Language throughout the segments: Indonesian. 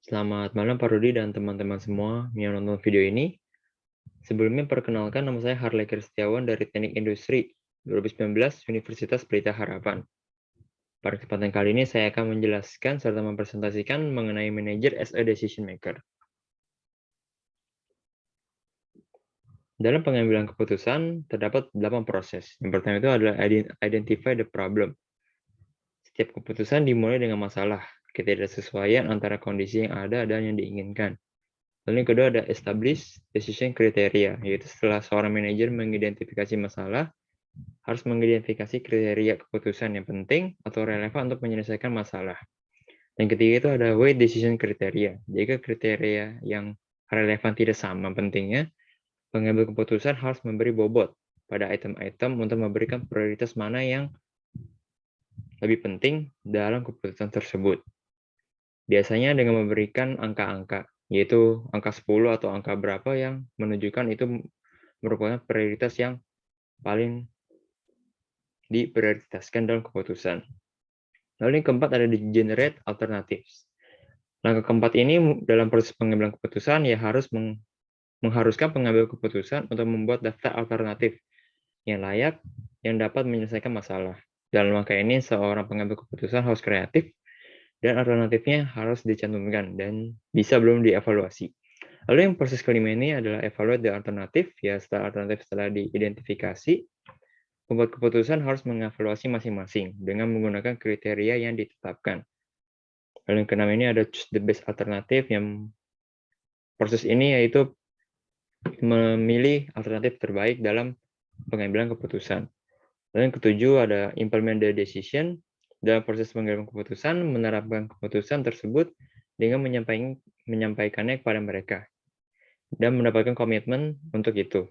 Selamat malam Pak Rudi dan teman-teman semua yang nonton video ini. Sebelumnya perkenalkan nama saya Harleker Setiawan dari Teknik Industri 2019 Universitas Pelita Harapan. Pada kesempatan kali ini saya akan menjelaskan serta mempresentasikan mengenai manager as a decision maker. Dalam pengambilan keputusan terdapat 8 proses. Yang pertama itu adalah identify the problem. Setiap keputusan dimulai dengan masalah, ketidaksesuaian antara kondisi yang ada dan yang diinginkan. Lalu yang kedua ada establish decision criteria, yaitu setelah seorang manajer mengidentifikasi masalah, harus mengidentifikasi kriteria keputusan yang penting atau relevan untuk menyelesaikan masalah. Yang ketiga itu ada weight decision criteria. Jika kriteria yang relevan tidak sama pentingnya, pengambil keputusan harus memberi bobot pada item-item untuk memberikan prioritas mana yang lebih penting dalam keputusan tersebut. Biasanya dengan memberikan angka-angka, yaitu angka 10 atau angka berapa yang menunjukkan itu merupakan prioritas yang paling diprioritaskan dalam keputusan. Lalu yang keempat ada di generate alternatives. Langkah keempat ini dalam proses pengambilan keputusan ya harus mengharuskan pengambil keputusan untuk membuat daftar alternatif yang layak yang dapat menyelesaikan masalah. Dalam langkah ini seorang pengambil keputusan harus kreatif dan alternatifnya harus dicantumkan dan bisa belum dievaluasi. Lalu yang proses kelima ini adalah evaluate the alternative, ya setelah alternatif setelah diidentifikasi, pembuat keputusan harus mengevaluasi masing-masing dengan menggunakan kriteria yang ditetapkan. Lalu yang keenam ini ada choose the best alternative, yang proses ini yaitu memilih alternatif terbaik dalam pengambilan keputusan. Lalu yang ketujuh ada implement the decision. Dalam proses pengambilan keputusan, menerapkan keputusan tersebut dengan menyampaikannya kepada mereka dan mendapatkan komitmen untuk itu.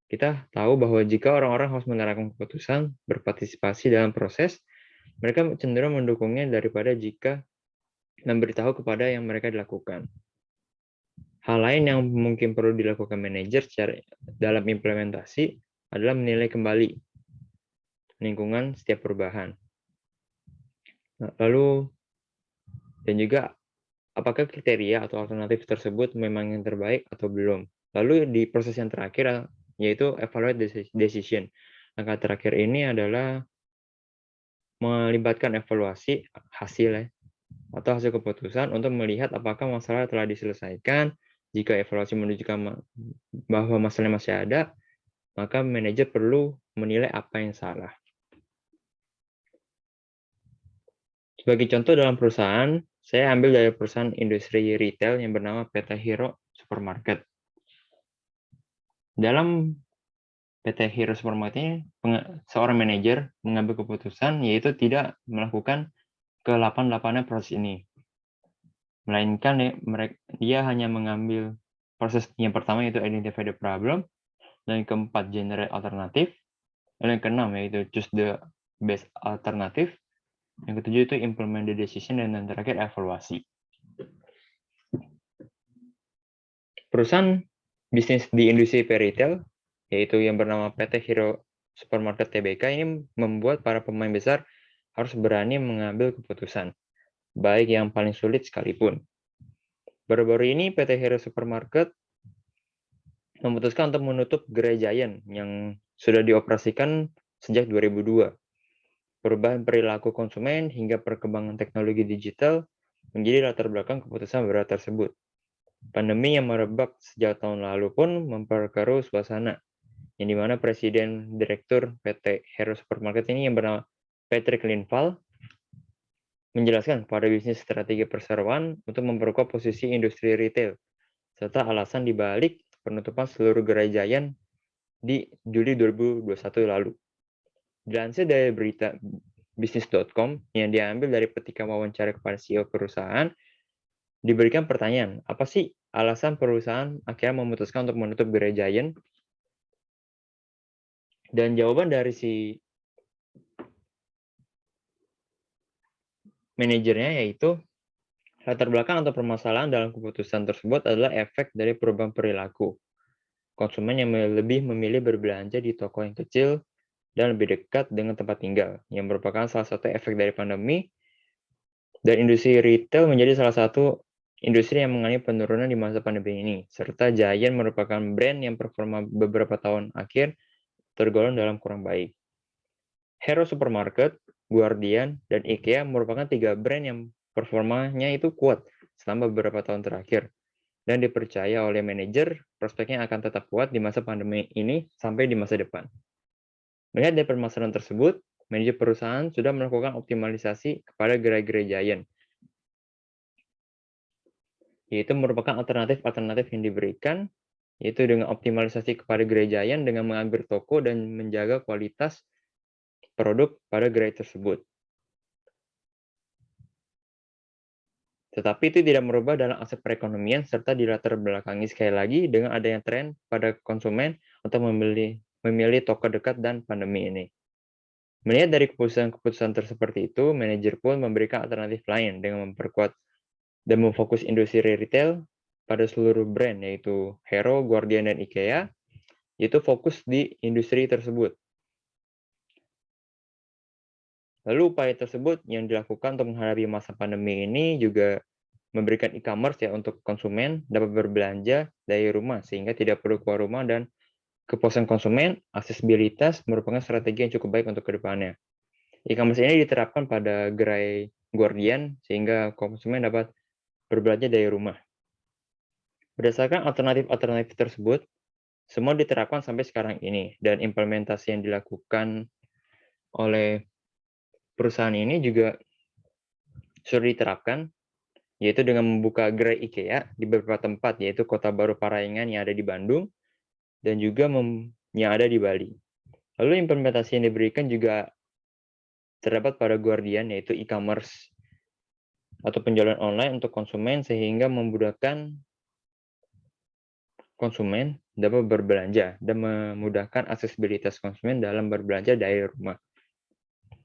Kita tahu bahwa jika orang-orang harus menerapkan keputusan, berpartisipasi dalam proses, mereka cenderung mendukungnya daripada jika memberitahu kepada yang mereka dilakukan. Hal lain yang mungkin perlu dilakukan manajer dalam implementasi adalah menilai kembali lingkungan setiap perubahan. Lalu, dan juga apakah kriteria atau alternatif tersebut memang yang terbaik atau belum. Lalu di proses yang terakhir, yaitu evaluate decision. Langkah terakhir ini adalah melibatkan evaluasi hasil atau hasil keputusan untuk melihat apakah masalah telah diselesaikan. Jika evaluasi menunjukkan bahwa masalah masih ada, maka manajer perlu menilai apa yang salah. Sebagai contoh dalam perusahaan, saya ambil dari perusahaan industri retail yang bernama PT Hero Supermarket. Dalam PT Hero Supermarket ini, seorang manajer mengambil keputusan yaitu tidak melakukan ke-8-8 proses ini. Melainkan dia hanya mengambil proses yang pertama yaitu identify the problem, dan yang keempat generate alternatif, dan yang keenam yaitu choose the best alternative, yang ketujuh itu implement the decision, dan yang terakhir evaluasi. Perusahaan bisnis di industri retail, yaitu yang bernama PT Hero Supermarket Tbk, ini membuat para pemain besar harus berani mengambil keputusan, baik yang paling sulit sekalipun. Baru-baru ini PT Hero Supermarket memutuskan untuk menutup Gerai Giant yang sudah dioperasikan sejak 2002. Perubahan perilaku konsumen hingga perkembangan teknologi digital menjadi latar belakang keputusan berat tersebut. Pandemi yang merebak sejak tahun lalu pun memperkeruh suasana, yang dimana Presiden Direktur PT Hero Supermarket ini yang bernama Patrick Linval menjelaskan pada bisnis strategi perseroan untuk memperkuat posisi industri retail, serta alasan dibalik penutupan seluruh Gerai Giant di Juli 2021 lalu. Dilansir dari berita bisnis.com yang diambil dari petikan wawancara kepada CEO perusahaan, diberikan pertanyaan, apa sih alasan perusahaan akhirnya memutuskan untuk menutup Gerai Giant? Dan jawaban dari si manajernya yaitu, latar belakang atau permasalahan dalam keputusan tersebut adalah efek dari perubahan perilaku. Konsumen yang lebih memilih berbelanja di toko yang kecil dan lebih dekat dengan tempat tinggal, yang merupakan salah satu efek dari pandemi, dan industri retail menjadi salah satu industri yang mengalami penurunan di masa pandemi ini, serta Giant merupakan brand yang performa beberapa tahun akhir tergolong dalam kurang baik. Hero Supermarket, Guardian, dan IKEA merupakan 3 brand yang performanya itu kuat selama beberapa tahun terakhir dan dipercaya oleh manajer prospeknya akan tetap kuat di masa pandemi ini sampai di masa depan. Melihat dari permasalahan tersebut, manajer perusahaan sudah melakukan optimalisasi kepada gerai-gerai Giant, yaitu merupakan alternatif-alternatif yang diberikan, yaitu dengan optimalisasi kepada gerai Giant dengan mengambil toko dan menjaga kualitas produk pada gerai tersebut. Tetapi itu tidak merubah dalam aspek perekonomian serta dilatar belakangi sekali lagi dengan adanya tren pada konsumen untuk memilih toko dekat dan pandemi ini. Melihat dari keputusan-keputusan seperti itu, manajer pun memberikan alternatif lain dengan memperkuat dan memfokus industri retail pada seluruh brand, yaitu Hero, Guardian, dan IKEA, yaitu fokus di industri tersebut. Lalu upaya tersebut yang dilakukan untuk menghadapi masa pandemi ini juga memberikan e-commerce ya untuk konsumen dapat berbelanja dari rumah sehingga tidak perlu keluar rumah dan kepuasan konsumen, aksesibilitas merupakan strategi yang cukup baik untuk kedepannya. E-commerce ini diterapkan pada gerai Guardian sehingga konsumen dapat berbelanja dari rumah. Berdasarkan alternatif-alternatif tersebut, semua diterapkan sampai sekarang ini dan implementasi yang dilakukan oleh perusahaan ini juga sudah diterapkan, yaitu dengan membuka gerai IKEA di beberapa tempat, yaitu Kota Baru Parayangan yang ada di Bandung, dan juga yang ada di Bali. Lalu implementasi yang diberikan juga terdapat pada Guardian, yaitu e-commerce atau penjualan online untuk konsumen sehingga memudahkan konsumen dapat berbelanja dan memudahkan aksesibilitas konsumen dalam berbelanja dari rumah.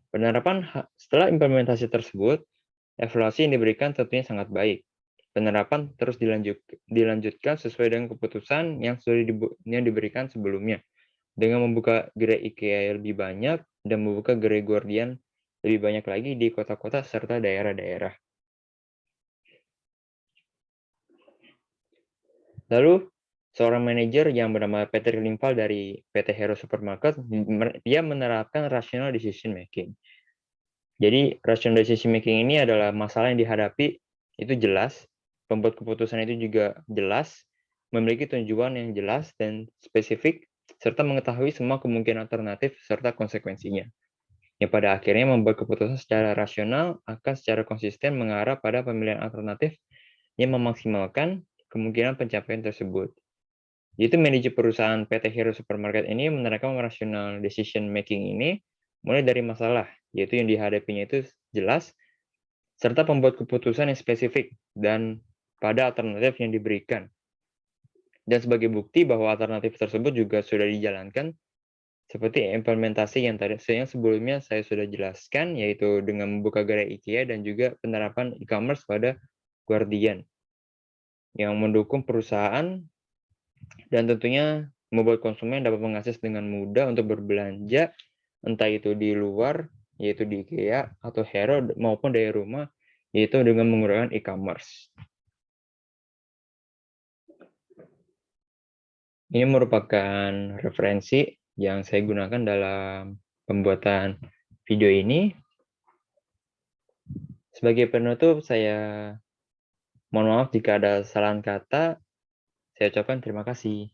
Penerapan setelah implementasi tersebut, evaluasi yang diberikan tentunya sangat baik. Penerapan terus dilanjutkan sesuai dengan keputusan yang sudah diberikan sebelumnya, dengan membuka gerai IKEA lebih banyak dan membuka gerai Guardian lebih banyak lagi di kota-kota serta daerah-daerah. Lalu, seorang manajer yang bernama Peter Limval dari PT Hero Supermarket, dia menerapkan rational decision making. Jadi, rational decision making ini adalah masalah yang dihadapi itu jelas, pembuat keputusan itu juga jelas, memiliki tujuan yang jelas dan spesifik, serta mengetahui semua kemungkinan alternatif serta konsekuensinya. Yang pada akhirnya membuat keputusan secara rasional akan secara konsisten mengarah pada pemilihan alternatif yang memaksimalkan kemungkinan pencapaian tersebut. Yaitu manajer perusahaan PT Hero Supermarket ini menerapkan rational decision making ini mulai dari masalah, yaitu yang dihadapinya itu jelas, serta pembuat keputusan yang spesifik dan pada alternatif yang diberikan. Dan sebagai bukti bahwa alternatif tersebut juga sudah dijalankan, seperti implementasi yang sebelumnya saya sudah jelaskan, yaitu dengan membuka gerai IKEA dan juga penerapan e-commerce pada Guardian, yang mendukung perusahaan dan tentunya membuat konsumen dapat mengakses dengan mudah untuk berbelanja, entah itu di luar, yaitu di IKEA atau Hero, maupun dari rumah, yaitu dengan menggunakan e-commerce. Ini merupakan referensi yang saya gunakan dalam pembuatan video ini. Sebagai penutup, saya mohon maaf jika ada kesalahan kata. Saya ucapkan terima kasih.